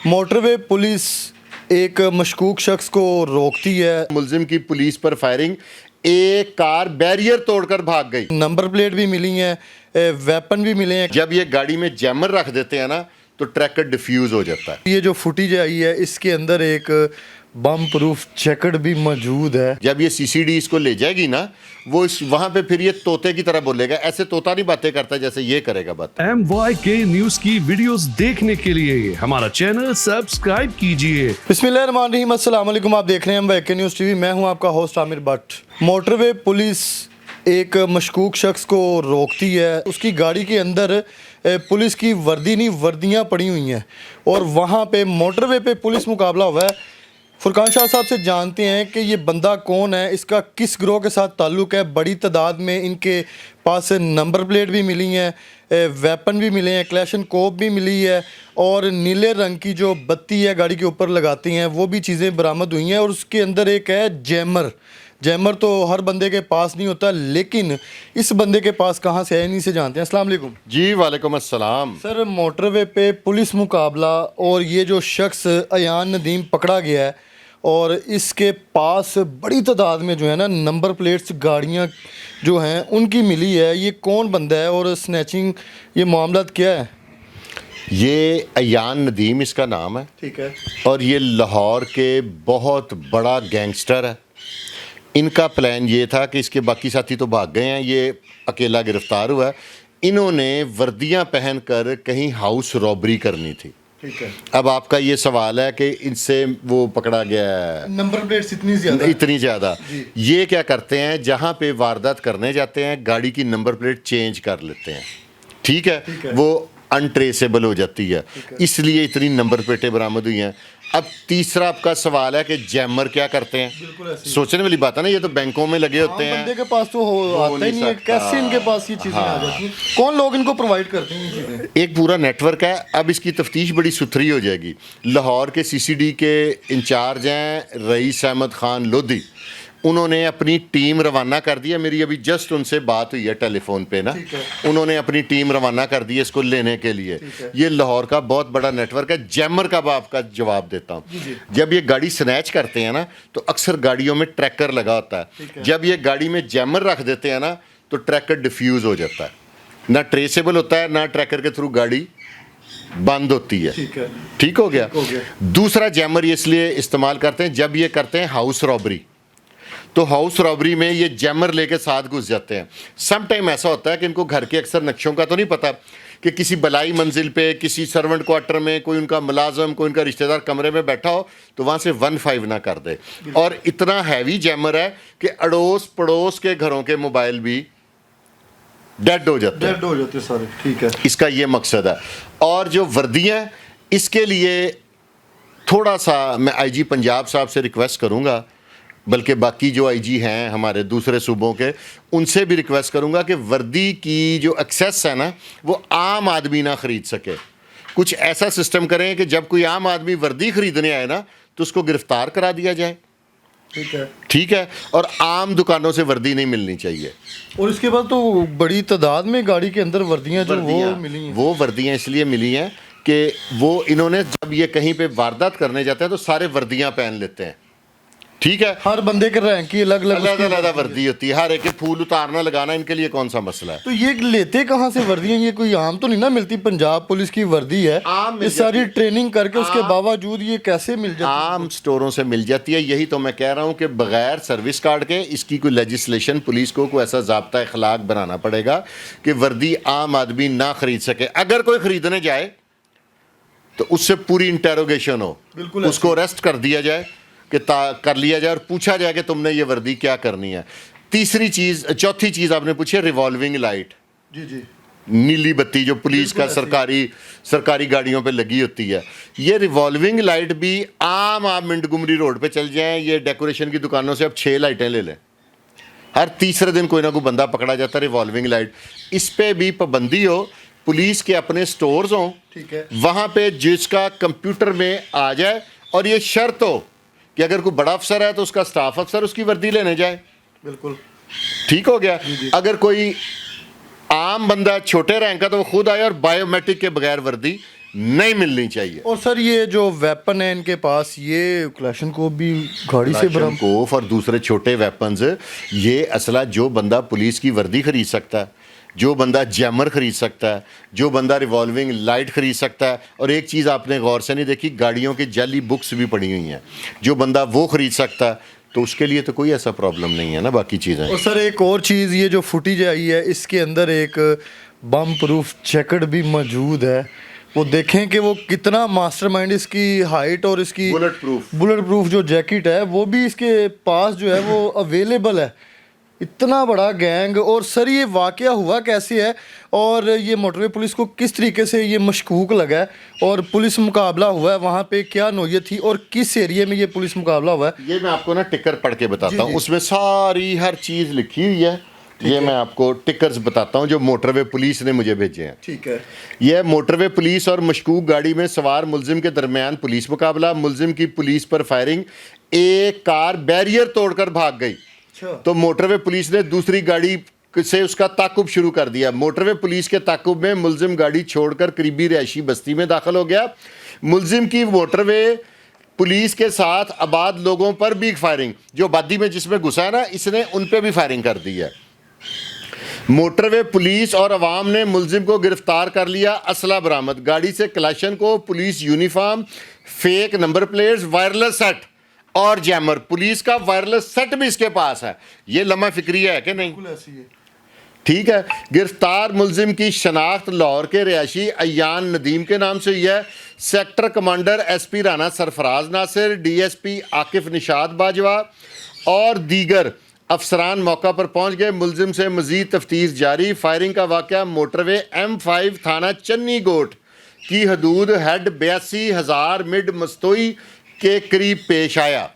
Motorway police एक मशकूक शख्स को रोकती है। मुलजिम की पुलिस पर फायरिंग, एक कार बैरियर तोड़कर भाग गई। नंबर प्लेट भी मिली है, वेपन भी मिले हैं। जब ये गाड़ी में जैमर रख देते हैं ना तो ट्रैकर डिफ्यूज हो जाता है। ये जो फुटेज आई है इसके अंदर एक बम प्रूफ जैकेट भी मौजूद है। जब ये सीसीडी इसको ले जाएगी ना, वो वहां पे फिर ये तोते की तरह बोलेगा। ऐसे तोता नहीं बातें करता जैसे ये करेगा बात। MYK न्यूज की वीडियोस देखने के लिए हमारा चैनल सब्सक्राइब कीजिए। बिस्मिल्लाहिर्रहमानिर्रहीम, अस्सलाम वालेकुम। आप देख रहे हैं MYK न्यूज़ टीवी। मैं हूं आपका host Aamir Bhatt. Motorway police एक मशकूक शख्स को रोकती है। उसकी गाड़ी के अंदर पुलिस की वर्दी नहीं वर्दियाँ पड़ी हुई हैं और वहाँ पे मोटरवे पे पुलिस मुकाबला हुआ है। फुरकान शाह साहब से जानते हैं कि ये बंदा कौन है, इसका किस गिरोह के साथ ताल्लुक़ है। बड़ी तादाद में इनके पास नंबर प्लेट भी मिली हैं, वेपन भी मिले हैं, क्लैशन कोप भी मिली है और नीले रंग की जो बत्ती है गाड़ी के ऊपर लगाती हैं वो भी चीज़ें बरामद हुई हैं। और उसके अंदर एक है जैमर। जैमर तो हर बंदे के पास नहीं होता, लेकिन इस बंदे के पास कहाँ से है नहीं से जानते हैं। अस्सलाम वालेकुम जी वालेकुम अस्सलाम। सर, मोटरवे पे पुलिस मुकाबला और ये जो शख्स अयान नदीम पकड़ा गया है और इसके पास बड़ी तादाद में जो है ना नंबर प्लेट्स गाड़ियाँ जो हैं उनकी मिली है। ये कौन बंदा है और स्नैचिंग ये मामला क्या है? ये अयान नदीम इसका नाम है। ठीक है। और ये लाहौर के बहुत बड़ा गैंगस्टर है। इनका प्लान ये था कि इसके बाकी साथी तो भाग गए हैं, ये अकेला गिरफ्तार हुआ है। इन्होंने वर्दियां पहनकर कहीं हाउस रॉबरी करनी थी। ठीक है। अब आपका ये सवाल है कि इनसे वो पकड़ा गया है, नंबर प्लेट्स इतनी ज़्यादा ये क्या करते हैं, जहाँ पे वारदात करने जाते हैं गाड़ी की नंबर प्लेट चेंज कर लेते हैं। ठीक है। वो अनट्रेसेबल हो जाती है, इसलिए इतनी नंबर प्लेटें बरामद हुई हैं। अब तीसरा आपका सवाल है कि जैमर क्या करते हैं। सोचने वाली बात है ना, ये तो बैंकों में लगे होते हैं। बंदे के पास तो आता ही नहीं है, कैसे इनके पास ये चीज़ें आ जाती हैं? कौन लोग इनको प्रोवाइड करते हैं ये चीज़ें? एक पूरा नेटवर्क है। अब इसकी तफ्तीश बड़ी सुथरी हो जाएगी। लाहौर के सीसीडी के इंचार्ज हैं रईस अहमद खान लोधी। उन्होंने अपनी टीम रवाना कर दी है। मेरी अभी जस्ट उनसे बात हुई है टेलीफोन पे ना। उन्होंने अपनी टीम रवाना कर दी है इसको लेने के लिए। ये लाहौर का बहुत बड़ा नेटवर्क है। जैमर का आपका जवाब देता हूँ। जब ये गाड़ी स्नैच करते हैं ना तो अक्सर गाड़ियों में ट्रैकर लगा होता है। जब ये गाड़ी में जैमर रख देते हैं ना तो ट्रैकर डिफ्यूज हो जाता है, ना ट्रेसेबल होता है, ना ट्रैकर के थ्रू गाड़ी बंद होती है। ठीक हो गया। दूसरा जैमर ये इसलिए इस्तेमाल करते हैं जब ये करते हैं हाउस रॉबरी। तो हाउस रॉबरी में ये जैमर लेके साथ घुस जाते हैं। सम टाइम ऐसा होता है कि इनको घर के अक्सर नक्शों का तो नहीं पता कि किसी बलाई मंजिल पे, किसी सर्वेंट क्वार्टर में कोई उनका मुलाजम, कोई उनका रिश्तेदार कमरे में बैठा हो तो वहाँ से 1-5 ना कर दे। और इतना हैवी जैमर है कि अड़ोस पड़ोस के घरों के मोबाइल भी डेड हो जाते हैं सारे। ठीक है। इसका ये मकसद है। और जो वर्दियाँ, इसके लिए थोड़ा सा मैं IG पंजाब साहब से रिक्वेस्ट करूँगा, बल्कि बाकी जो IG हैं हमारे दूसरे सूबों के, उनसे भी रिक्वेस्ट करूंगा कि वर्दी की जो एक्सेस है ना वो आम आदमी ना ख़रीद सके। कुछ ऐसा सिस्टम करें कि जब कोई आम आदमी वर्दी ख़रीदने आए ना तो उसको गिरफ्तार करा दिया जाए। ठीक है। और आम दुकानों से वर्दी नहीं मिलनी चाहिए। और इसके बाद तो बड़ी तादाद में गाड़ी के अंदर वर्दियाँ जो वो मिली हैं। वो वर्दियाँ इसलिए मिली हैं कि वो इन्होंने जब ये कहीं पर वारदात करने जाते हैं तो सारे वर्दियाँ पहन लेते हैं। ठीक है। हर बंदे के रैंक की अलग अलग वर्दी होती है। हर एक फूल उतारना लगाना इनके लिए कौन सा मसला है? तो ये लेते कहाँ से वर्दियाँ? ये कोई आम तो नहीं ना मिलती? पंजाब पुलिस की वर्दी है, ये सारी ट्रेनिंग करके उसके बावजूद ये कैसे मिल जाती है? आम स्टोरों से मिल जाती है। यही तो मैं कह रहा हूँ कि बगैर सर्विस कार्ड के इसकी कोई लेजिस्लेशन, पुलिस को कोई ऐसा ज़ाब्ता इखलाक बनाना पड़ेगा कि वर्दी आम आदमी ना खरीद सके। अगर कोई खरीदने जाए तो उससे पूरी इंटेरोगेशन हो, उसको अरेस्ट कर दिया जाए, कि कर लिया जाए और पूछा जाए कि तुमने ये वर्दी क्या करनी है। चौथी चीज़ आपने पूछी है रिवॉल्विंग लाइट। जी। नीली बत्ती जो पुलिस का सरकारी गाड़ियों पे लगी होती है। ये रिवॉल्विंग लाइट भी आम आप मिंटगुमरी रोड पे चल जाएं, ये डेकोरेशन की दुकानों से अब 6 लाइटें ले लें। हर तीसरे दिन कोई ना कोई बंदा पकड़ा जाता है रिवॉल्विंग लाइट। इस पर भी पाबंदी हो, पुलिस के अपने स्टोर्स हों। ठीक है। वहाँ पे जिसका कंप्यूटर में आ जाए और ये शर्त हो कि अगर कोई बड़ा अफसर है तो उसका स्टाफ अफसर उसकी वर्दी लेने जाए। बिल्कुल ठीक हो गया। अगर कोई आम बंदा छोटे रैंक का तो वो खुद आए और बायोमेट्रिक के बगैर वर्दी नहीं मिलनी चाहिए। और सर ये जो वेपन है इनके पास, ये कलेशनकोफ भी गाड़ी से बरामद। कलेशनकोफ और दूसरे छोटे वेपन्स, ये असला जो बंदा पुलिस की वर्दी खरीद सकता है, जो बंदा जैमर खरीद सकता है, जो बंदा रिवॉल्विंग लाइट खरीद सकता है, और एक चीज़ आपने गौर से नहीं देखी, गाड़ियों की जाली बुक्स भी पड़ी हुई हैं, जो बंदा वो खरीद सकता है, तो उसके लिए तो कोई ऐसा प्रॉब्लम नहीं है ना बाकी चीज़ें। और सर एक और चीज़, ये जो फुटेज आई है इसके अंदर एक बम प्रूफ जैकेट भी मौजूद है। वो देखें कि वो कितना मास्टरमाइंड, इसकी हाइट और इसकी बुलेट प्रूफ जो जैकेट है वो भी इसके पास जो है वो अवेलेबल है। इतना बड़ा गैंग। और सर ये वाकया हुआ कैसे है, और ये मोटरवे पुलिस को किस तरीके से ये मशकूक लगा है, और पुलिस मुकाबला हुआ है वहाँ पे क्या नौयत थी, और किस एरिया में ये पुलिस मुकाबला हुआ है? ये मैं आपको ना टिकर पढ़ के बताता हूँ, उसमें सारी हर चीज़ लिखी हुई है। ये मैं आपको टिकर्स बताता हूँ जो मोटरवे पुलिस ने मुझे भेजे हैं। ठीक है। यह मोटरवे पुलिस और मशकूक गाड़ी में सवार मुलजिम के दरमियान पुलिस मुकाबला, मुलजिम की पुलिस पर फायरिंग, एक कार बैरियर तोड़कर भाग गई, तो मोटरवे पुलिस ने दूसरी गाड़ी से उसका ताकुब शुरू कर दिया। मोटरवे पुलिस के ताकुब में मुलजिम गाड़ी छोड़कर करीबी रिहायशी बस्ती में दाखिल हो गया। मुलजिम की मोटरवे पुलिस के साथ आबाद लोगों पर भी फायरिंग, जो आबादी में जिसमें घुसा है ना, इसने उन पर भी फायरिंग कर दी है। मोटरवे पुलिस और अवाम ने मुलजिम को गिरफ्तार कर लिया, असला बरामद, गाड़ी से कलेक्शन को, police uniform, fake number plates, wireless set और जैमर। पुलिस का वायरलेस सेट भी इसके पास है। ये लम्हा फिक्री है कि नहीं? ठीक है। गिरफ्तार मुलजिम की शनाख्त लाहौर के रिहायशी अयान नदीम के नाम से हुई है। Sector commander SP Rana Sarfaraz Nasir, DSP Akif Nishad Bajwa और दीगर अफसरान मौका पर पहुंच गए। मुलजिम से मजीद तफ्तीश जारी। फायरिंग का वाक़या मोटरवे M5 थाना चन्नी गोट की हदूद हेड 82,000 मिड मस्तोई के करीब पेश आया।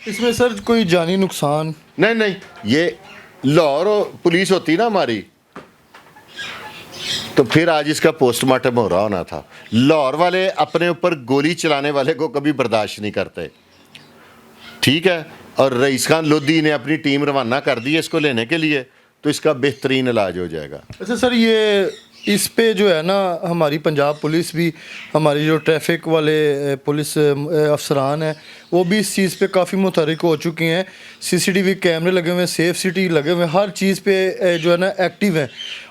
इसमें सर कोई जानी नुकसान? नहीं, ये लाहौर पुलिस होती ना हमारी, तो फिर आज इसका पोस्टमार्टम हो रहा होना था। लाहौर वाले अपने ऊपर गोली चलाने वाले को कभी बर्दाश्त नहीं करते, ठीक है। और रईस खान लोधी ने अपनी टीम रवाना कर दी है इसको लेने के लिए, तो इसका बेहतरीन इलाज हो जाएगा। अच्छा सर, ये इस पे जो है ना हमारी पंजाब पुलिस भी, हमारी जो ट्रैफिक वाले पुलिस अफसरान हैं वो भी इस चीज़ पे काफ़ी मुतहरिक हो चुके हैं। CCTV कैमरे लगे हुए हैं, सेफ सिटी लगे हुए हैं, हर चीज़ पे जो है ना एक्टिव हैं।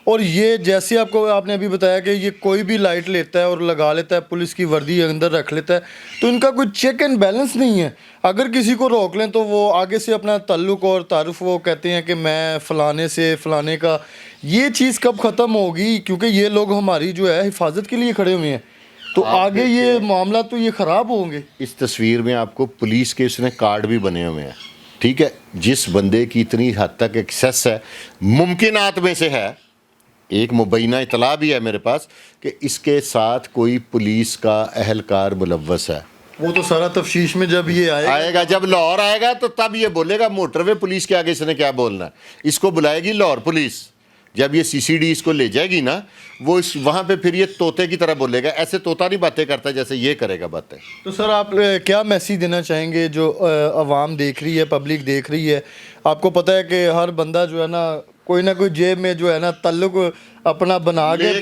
और ये जैसे आपने अभी बताया कि ये कोई भी लाइट लेता है और लगा लेता है, पुलिस की वर्दी अंदर रख लेता है, तो इनका कोई चेक एंड बैलेंस नहीं है। अगर किसी को रोक लें तो वो आगे से अपना ताल्लुक़ और तारुफ वो कहते हैं कि मैं फ़लाने से फ़लाने का। ये चीज़ कब ख़त्म होगी? क्योंकि ये लोग हमारी जो है हिफाजत के लिए खड़े हुए हैं, तो आगे ये मामला तो ये ख़राब होंगे। इस तस्वीर में आपको पुलिस के उसने कार्ड भी बने हुए हैं, ठीक है। जिस बंदे की इतनी हद तक एक्सेस है, मुमकिनात में से है, एक मुबैना इतला भी है मेरे पास कि इसके साथ कोई पुलिस का अहलकार मुलव्वस है। वो तो सारा तफ्तीश में जब ये आएगा, जब लाहौर आएगा तो तब ये बोलेगा। मोटरवे पुलिस के आगे इसने क्या बोलना है? इसको बुलाएगी लाहौर पुलिस। जब ये CCD इसको ले जाएगी ना, वो इस वहाँ पे फिर ये तोते की तरह बोलेगा। ऐसे तोता नहीं बातें करता जैसे ये करेगा बातें। तो सर आप क्या मैसेज देना चाहेंगे जो आवाम देख रही है, पब्लिक देख रही है? आपको पता है कि हर बंदा जो है ना कोई जेब में जो है ना ताल्लुक अपना बना के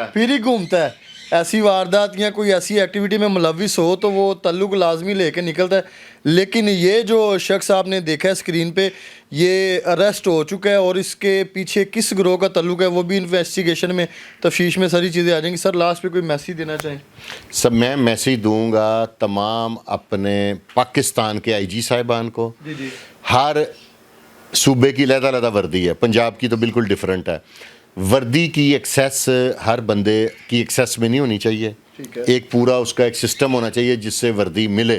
फिर ही घूमता है। ऐसी वारदात या कोई ऐसी एक्टिविटी में मुलविस हो तो वो ताल्लुक लाजमी लेके निकलता है। लेकिन ये जो शख्स आपने देखा है स्क्रीन पे, ये अरेस्ट हो चुका है, और इसके पीछे किस गिरोह का ताल्लुक है वो भी इन्वेस्टिगेशन में, तफ्तीश में सारी चीज़ें आ जाएंगी। सर लास्ट पे कोई मैसेज देना चाहें? सब मैं मैसेज दूंगा तमाम अपने पाकिस्तान के IG साहिबान को। जी। हर सूबे की अलग-अलग वर्दी है, पंजाब की तो बिल्कुल डिफरेंट है। वर्दी की एक्सेस हर बंदे की एक्सेस में नहीं होनी चाहिए। एक पूरा उसका एक सिस्टम होना चाहिए जिससे वर्दी मिले।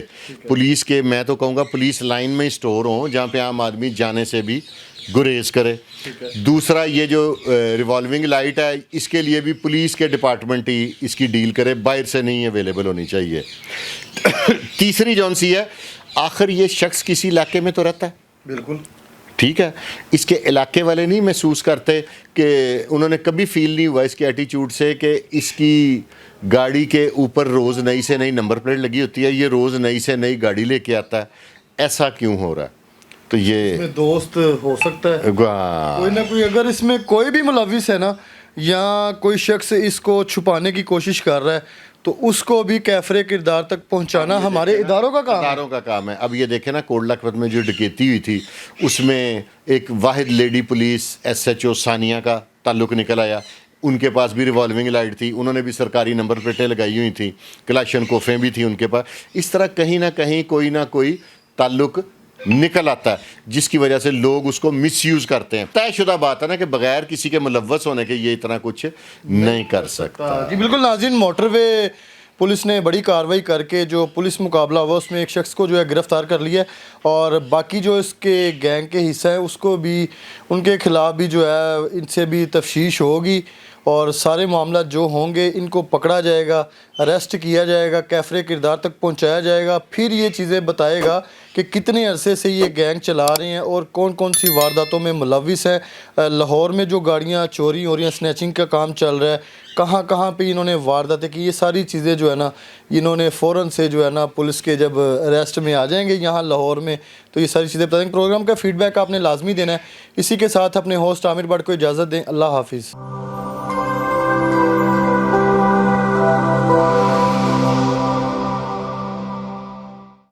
पुलिस के, मैं तो कहूँगा पुलिस लाइन में ही स्टोर हो जहाँ पे आम आदमी जाने से भी गुरेज करे। दूसरा, ये जो रिवॉल्विंग लाइट है, इसके लिए भी पुलिस के डिपार्टमेंट ही इसकी डील करे, बाहर से नहीं अवेलेबल होनी चाहिए। तीसरी जौन सी है, आखिर ये शख्स किसी इलाके में तो रहता है, बिल्कुल ठीक है। इसके इलाके वाले नहीं महसूस करते कि उन्होंने कभी फील नहीं हुआ इसके एटीट्यूड से कि इसकी गाड़ी के ऊपर रोज़ नई से नई नंबर प्लेट लगी होती है, ये रोज़ नई से नई गाड़ी लेके आता है। ऐसा क्यों हो रहा है? तो ये दोस्त हो सकता है कोई ना कोई। अगर इसमें कोई भी मुलविस है ना, या कोई शख्स इसको छुपाने की कोशिश कर रहा है, तो उसको भी कैफरे किरदार तक पहुंचाना हमारे इदारों का काम है। इदारों का काम है। अब ये देखें ना, कोट लखपत में जो डकैती हुई थी उसमें एक वाहिद लेडी पुलिस SHO सानिया का ताल्लुक निकल आया। उनके पास भी रिवॉल्विंग लाइट थी, उन्होंने भी सरकारी नंबर प्लेटें लगाई हुई थी, कलाशन कोफें भी थी उनके पास। इस तरह कहीं ना कहीं कोई ना कोई ताल्लुक निकल आता है जिसकी वजह से लोग उसको मिसयूज़ करते हैं। तयशुदा बात है ना कि बगैर किसी के मुलव्वस होने के ये इतना कुछ नहीं कर सकता। जी बिल्कुल नाज़रीन, मोटरवे पुलिस ने बड़ी कार्रवाई करके जो पुलिस मुकाबला हुआ उसमें एक शख्स को जो है गिरफ़्तार कर लिया है और बाकी जो इसके गैंग के हिस्सा है उसको भी, उनके ख़िलाफ़ भी जो है इनसे भी तफ्तीश होगी और सारे मामला जो होंगे इनको पकड़ा जाएगा, अरेस्ट किया जाएगा, कैफरे किरदार तक पहुंचाया जाएगा। फिर ये चीज़ें बताएगा कि कितने अरसे से ये गैंग चला रहे हैं और कौन कौन सी वारदातों में मुलविस हैं। लाहौर में जो गाड़ियां चोरी हो रही हैं, स्नैचिंग का काम चल रहा है, कहाँ कहाँ पे इन्होंने वारदातें की, ये सारी चीज़ें जो है ना इन्होंने फ़ौरन से जो है ना पुलिस के जब अरेस्ट में आ जाएंगे यहाँ लाहौर में तो ये सारी चीज़ें बताएंगे। प्रोग्राम का फ़ीडबैक आपने लाजमी देना है। इसी के साथ अपने होस्ट आमिर भट्ट को इजाज़त दें। अल्लाह हाफिज़।